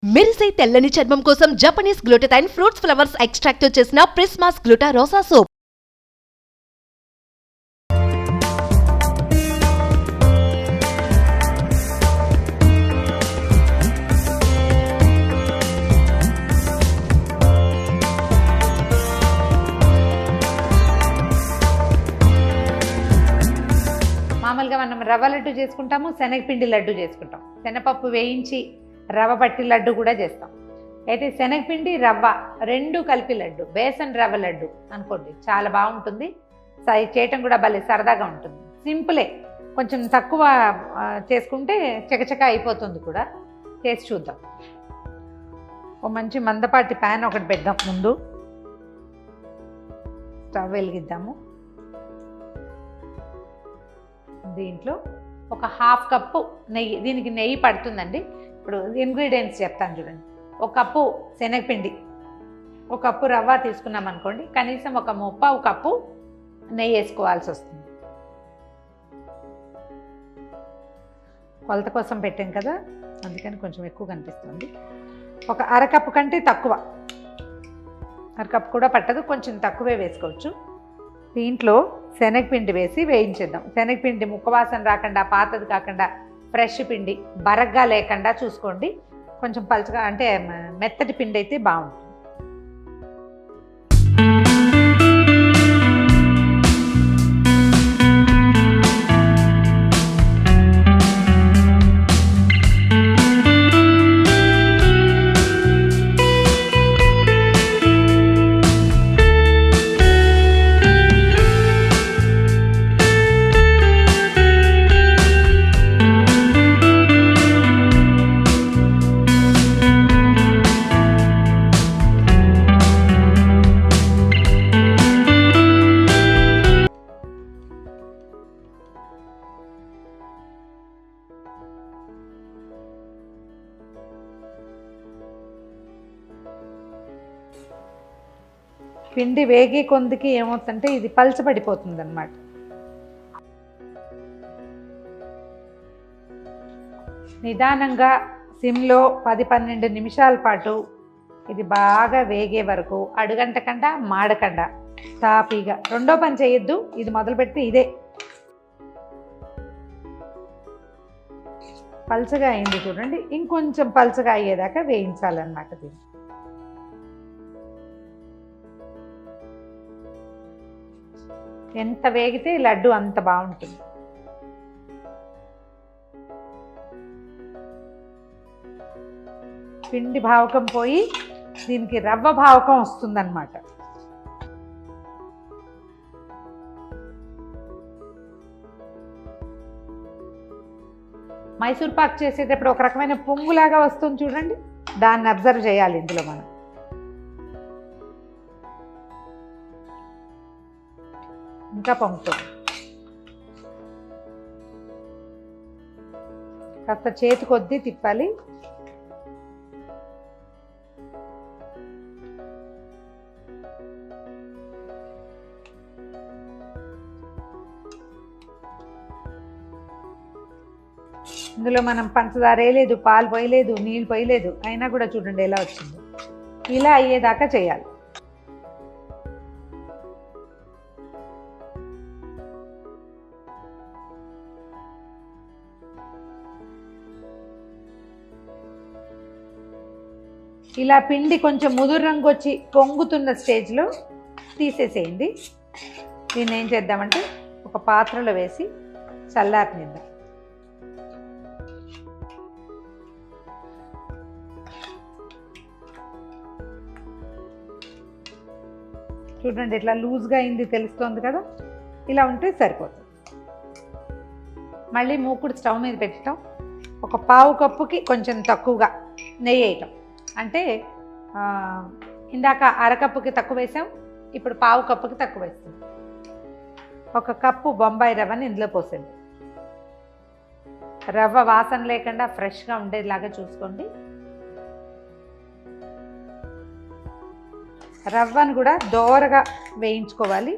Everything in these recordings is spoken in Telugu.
మెరిసే తెల్లని చర్మం కోసం Japanese glutathione fruits flowers extract తో చేసిన ప్రిస్మాస్ గ్లూటా రోసా సోప్. మామూలుగా మనం రవ్వ లడ్డు చేసుకుంటాము, శనగపిండి లడ్డు చేసుకుంటాం. శనగపప్పు వేయించి రవ్వ పట్టి లడ్డు కూడా చేస్తాం. అయితే శనగపిండి రవ్వ రెండు కలిపి లడ్డు, బేసన్ రవ్వ లడ్డు అనుకోండి, చాలా బాగుంటుంది. చేయటం కూడా భలే సరదాగా ఉంటుంది. సింపులే, కొంచెం తక్కువ చేసుకుంటే చకచక అయిపోతుంది కూడా. చేసి చూద్దాం. ఓ మంచి మందపాటి ప్యాన్ ఒకటి పెడదాం. ముందు స్టవ్ వెలిగిద్దాము. దీంట్లో ఒక హాఫ్ కప్పు నెయ్యి, దీనికి నెయ్యి పడుతుందండి. ఇప్పుడు ఇంగ్రీడియంట్స్ చెప్తాను చూడండి. ఒక కప్పు శనగపిండి, ఒక కప్పు రవ్వ తీసుకున్నాం అనుకోండి, కనీసం ఒక 3/4 కప్పు నెయ్యి వేసుకోవాల్సి వస్తుంది. కొలత కోసం పెట్టాం కదా, అందుకని కొంచెం ఎక్కువ కనిపిస్తుంది. ఒక అరకప్పు కంటే తక్కువ, అరకప్పు కూడా పట్టదు, కొంచెం తక్కువే వేసుకోవచ్చు. దీంట్లో శనగపిండి వేసి వేయించేద్దాం. శనగపిండి ముక్కవాసన రాకుండా, పాతది కాకుండా, ఫ్రెష్ పిండి, బరగ్గా లేకుండా చూసుకోండి. కొంచెం పలుచగా అంటే మెత్తటి పిండి అయితే బాగుంటుంది. పిండి వేగే కొందికి ఏమవుతుందంటే ఇది పలచబడిపోతుంది అన్నమాట. నిదానంగా సిమ్లో 10-12 నిమిషాల పాటు ఇది బాగా వేగే వరకు అడుగంటకుండా మాడకుండా తాపీగా. రెండో పని చేయొద్దు, ఇది మొదలు పెడితే ఇదే. పలచగా అయింది చూడండి, ఇంకొంచెం పలచగా అయ్యేదాకా వేయించాలన్నమాట. దీన్ని ఎంత వేగితే లడ్డు అంత బాగుంటుంది. పిండి భావకం పోయి దీనికి రవ్వ భావకం వస్తుందన్నమాట. మైసూర్ పాక్ చేసేటప్పుడు ఒక రకమైన పొంగులాగా వస్తుంది చూడండి, దాన్ని అబ్జర్వ్ చేయాలి ఇందులో మనం. ఇంకా పొంగుతుంది. కాస్త చేతి కొద్దీ తిప్పాలి. ఇందులో మనం పంచదార వేయలేదు, పాలు పోయలేదు, నీళ్ళు పోయలేదు, అయినా కూడా చూడండి ఎలా వచ్చింది. ఇలా అయ్యేదాకా చేయాలి. ఇలా పిండి కొంచెం ముదురు రంగు వచ్చి పొంగుతున్న స్టేజ్లో తీసేసేయండి. దీన్ని ఏం చేద్దామంటే ఒక పాత్రలో వేసి చల్లారనిద్దాం. చూడండి ఇట్లా లూజ్గా అయింది, తెలుస్తోంది కదా. ఇలా ఉంటే సరిపోతుంది. మళ్ళీ మూకుడు స్టవ్ మీద పెట్టడం, ఒక 1/4 కప్పుకి కొంచెం తక్కువగా నెయ్యి వేయటం. అంటే ఇందాక అరకప్పుకి తక్కువ వేసాం, ఇప్పుడు 1/4 కప్పుకి తక్కువ వేస్తాం. 1 కప్పు బొంబాయి రవ్వని ఇందులో పోసేది. రవ్వ వాసన లేకుండా ఫ్రెష్గా ఉండేలాగా చూసుకోండి. రవ్వను కూడా దోరగా వేయించుకోవాలి.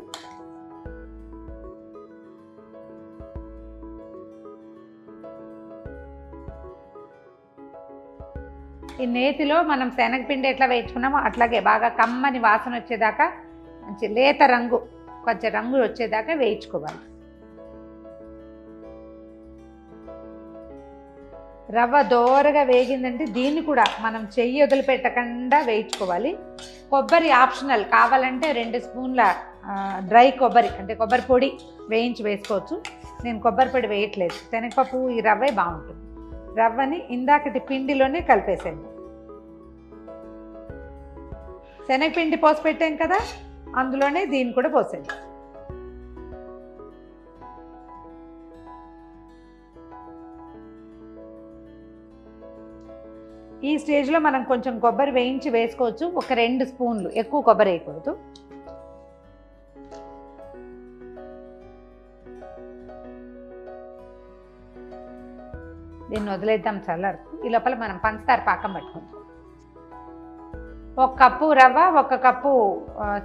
ఈ నేతిలో మనం శనగపిండి ఎట్లా వేయించుకున్నామో అట్లాగే బాగా కమ్మని వాసన వచ్చేదాకా, మంచి లేత రంగు, కొంచెం రంగు వచ్చేదాకా వేయించుకోవాలి. రవ్వ దోరగా వేగిందంటే దీన్ని కూడా మనం చెయ్యి వదిలిపెట్టకుండా వేయించుకోవాలి. కొబ్బరి ఆప్షనల్, కావాలంటే 2 స్పూన్ల డ్రై కొబ్బరి అంటే కొబ్బరి పొడి వేయించి వేసుకోవచ్చు. నేను కొబ్బరి పొడి వేయట్లేదు, శనగపప్పు ఈ రవ్వే బాగుంటుంది. రవ్వని ఇందాకటి పిండిలోనే కలిపేసాను. శనగపిండి పోసి పెట్టాం కదా, అందులోనే దీన్ని కూడా పోసాను. ఈ స్టేజ్లో మనం కొంచెం కొబ్బరి వేయించి వేసుకోవచ్చు. ఒక 2 స్పూన్లు, ఎక్కువ కొబ్బరి వేయకూడదు. దీన్ని వదిలేద్దాం చల్లారుకు. ఈ లోపల మనం పంచదార పాకం పట్టుకుందాం. 1 కప్పు రవ్వ, 1 కప్పు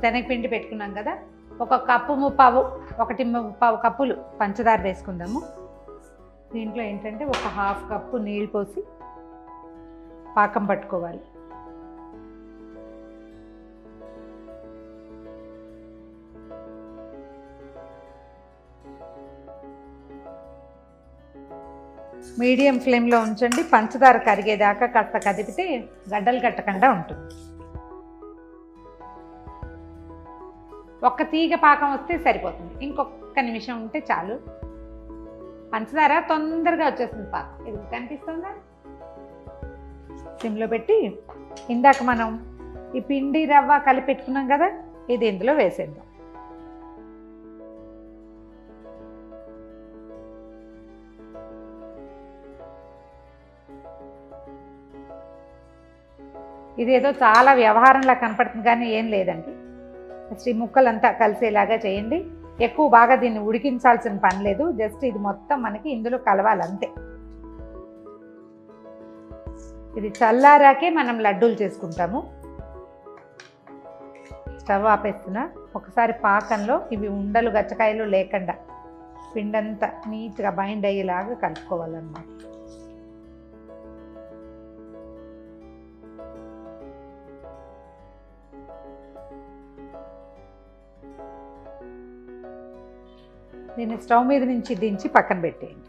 శనగపిండి పెట్టుకున్నాం కదా, 1 కప్పు ముప్పావు, 1.25 కప్పులు పంచదార వేసుకుందాము. దీంట్లో ఏంటంటే 1/2 కప్పు నీళ్ళు పోసి పాకం పట్టుకోవాలి. మీడియం ఫ్లేమ్లో ఉంచండి. పంచదార కరిగేదాకా కాస్త కదిపితే గడ్డలు కట్టకుండా ఉంటుంది. 1 తీగ పాకం వస్తే సరిపోతుంది. ఇంకొక నిమిషం ఉంటే చాలు. పంచదార తొందరగా వచ్చేస్తుంది పాకం. ఇది కనిపిస్తుందా? సిమ్లో పెట్టి ఇందాక మనం ఈ పిండి రవ్వ కలిపి పెట్టుకున్నాం కదా, ఇది ఇందులో వేసేద్దాం. ఇదేదో చాలా వ్యవహారంలా కనపడుతుంది కానీ ఏం లేదండి. ఈ ముక్కలంతా కలిసేలాగా చేయండి. ఎక్కువ బాగా దీన్ని ఉడికించాల్సిన పని లేదు. జస్ట్ ఇది మొత్తం మనకి ఇందులో కలవాలంతే. ఇది చల్లారాకే మనం లడ్డూలు చేసుకుంటాము. స్టవ్ ఆపేస్తున్నా. ఒకసారి పాకంలో ఇవి ఉండలు గచ్చకాయలు లేకుండా పిండంతా నీట్గా బైండ్ అయ్యేలాగా కలుపుకోవాలన్నమాట. దీన్ని స్టవ్ మీద నుంచి దించి పక్కన పెట్టేయండి.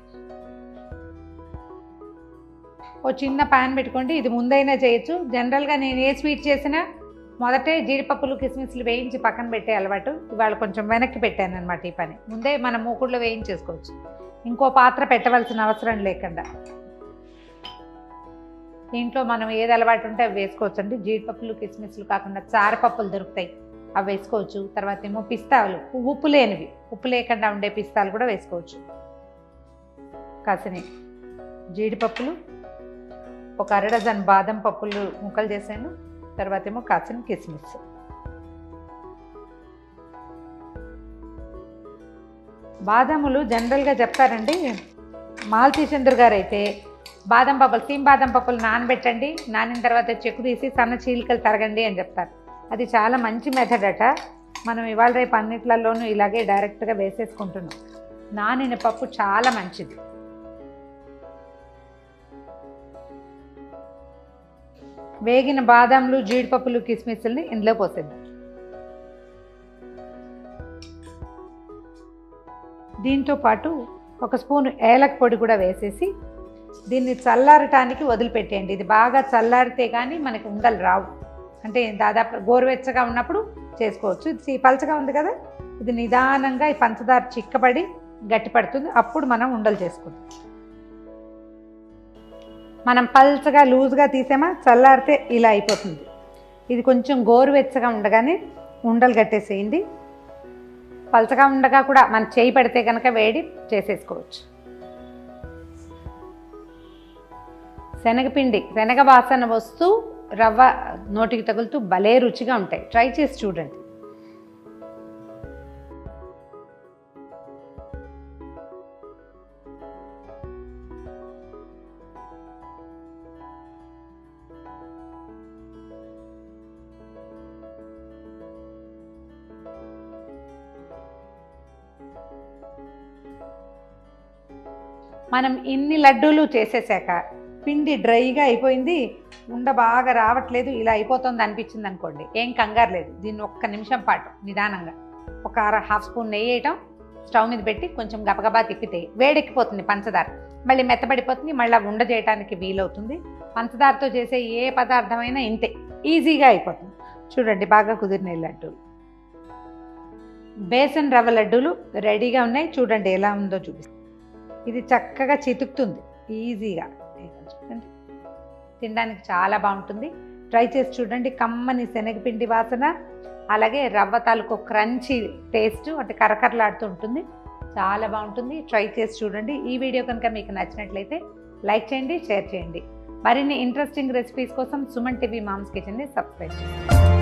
ఓ చిన్న ప్యాన్ పెట్టుకోండి. ఇది ముందైనా చేయొచ్చు. జనరల్గా నేను ఏ స్వీట్ చేసినా మొదటే జీడిపప్పులు కిస్మిస్లు వేయించి పక్కన పెట్టే అలవాటు. ఇవాళ కొంచెం వెనక్కి పెట్టాను అనమాట. ఈ పని ముందే మనం మూకుడులో వేయించేసుకోవచ్చు, ఇంకో పాత్ర పెట్టవలసిన అవసరం లేకుండా. దీంట్లో మనం ఏది అలవాటు ఉంటే అవి వేసుకోవచ్చు అండి. జీడిపప్పులు కిస్మిస్లు కాకుండా చారపప్పులు దొరుకుతాయి, అవి వేసుకోవచ్చు. తర్వాత ఏమో పిస్తాలు, ఉప్పు లేనివి, ఉప్పు లేకుండా ఉండే పిస్తాలు కూడా వేసుకోవచ్చు. కాసిన జీడిపప్పులు, 1 అర డజన్ బాదం పప్పులు ముక్కలు చేశాను. తర్వాత ఏమో కాసిన కిస్మిస్. బాదాములు జనరల్గా చెప్తారండి, మాల్తీ చంద్ర గారు అయితే బాదం పప్పులు, సీమ్ బాదం పప్పులు నానబెట్టండి, నానిన తర్వాత చెక్కు తీసి సన్న చీలికలు తరగండి అని చెప్తారు. అది చాలా మంచి మెథడ్ అట. మనం ఇవాళ రేపు అన్నిట్లలోనూ ఇలాగే డైరెక్ట్గా వేసేసుకుంటున్నాం. నానిన పప్పు చాలా మంచిది. వేగిన బాదాంలు, జీడిపప్పులు, కిస్మిస్ని ఇందులో పోసేద్దాం. దీంతో పాటు 1 స్పూన్ ఏలక పొడి కూడా వేసేసి దీన్ని చల్లారటానికి వదిలిపెట్టేయండి. ఇది బాగా చల్లారితే కానీ మనకి ఉండలు రావు. అంటే దాదాపు గోరువెచ్చగా ఉన్నప్పుడు చేసుకోవచ్చు. ఇది పలచగా ఉంది కదా, ఇది నిదానంగా ఈ పంచదార చిక్కబడి గట్టిపడుతుంది. అప్పుడు మనం ఉండలు చేసుకుందాం. మనం పల్చగా లూజ్గా తీసామా, చల్లారితే ఇలా అయిపోతుంది. ఇది కొంచెం గోరువెచ్చగా ఉండగానే ఉండలు కట్టేసేయండి. పల్చగా ఉండగా కూడా మన చేయి పెడితే కనుక వేడి చేసేసుకోవచ్చు. శనగపిండి, శనగ వాసన వస్తూ రవ్వ నోటికి తగులుతూ భలే రుచిగా ఉంటాయి. ట్రై చేసి చూడండి. మనం ఇన్ని లడ్డూలు చేసేసాక పిండి డ్రైగా అయిపోయింది, ఉండ బాగా రావట్లేదు, ఇలా అయిపోతుంది అనిపించింది అనుకోండి, ఏం కంగారు లేదు. దీన్ని ఒక్క నిమిషం పాటు నిదానంగా ఒక హాఫ్ స్పూన్ నెయ్యి వేయటం, స్టవ్ మీద పెట్టి కొంచెం గబగబా తిప్పితే వేడెక్కిపోతుంది పంచదార, మళ్ళీ మెత్తబడిపోతుంది, మళ్ళీ ఉండ చేయడానికి వీలవుతుంది. పంచదారతో చేసే ఏ పదార్థమైనా ఇంతే ఈజీగా అయిపోతుంది. చూడండి బాగా కుదిరిన లడ్డూలు, బేసన్ రవ్వ లడ్డూలు రెడీగా ఉన్నాయి. చూడండి ఎలా ఉందో చూపిస్తాను. ఇది చక్కగా చితుకుతుంది ఈజీగా, చూడండి తినడానికి చాలా బాగుంటుంది. ట్రై చేసి చూడండి. కమ్మని శనగపిండి వాసన, అలాగే రవ్వ తాలూకు క్రంచీ టేస్ట్, అంటే కరకరలాడుతూ ఉంటుంది, చాలా బాగుంటుంది. ట్రై చేసి చూడండి. ఈ వీడియో కనుక మీకు నచ్చినట్లయితే లైక్ చేయండి, షేర్ చేయండి. మరిన్ని ఇంట్రెస్టింగ్ రెసిపీస్ కోసం సుమన్ టీవీ మామ్స్ కిచెన్ని సబ్స్క్రైబ్ చేయండి.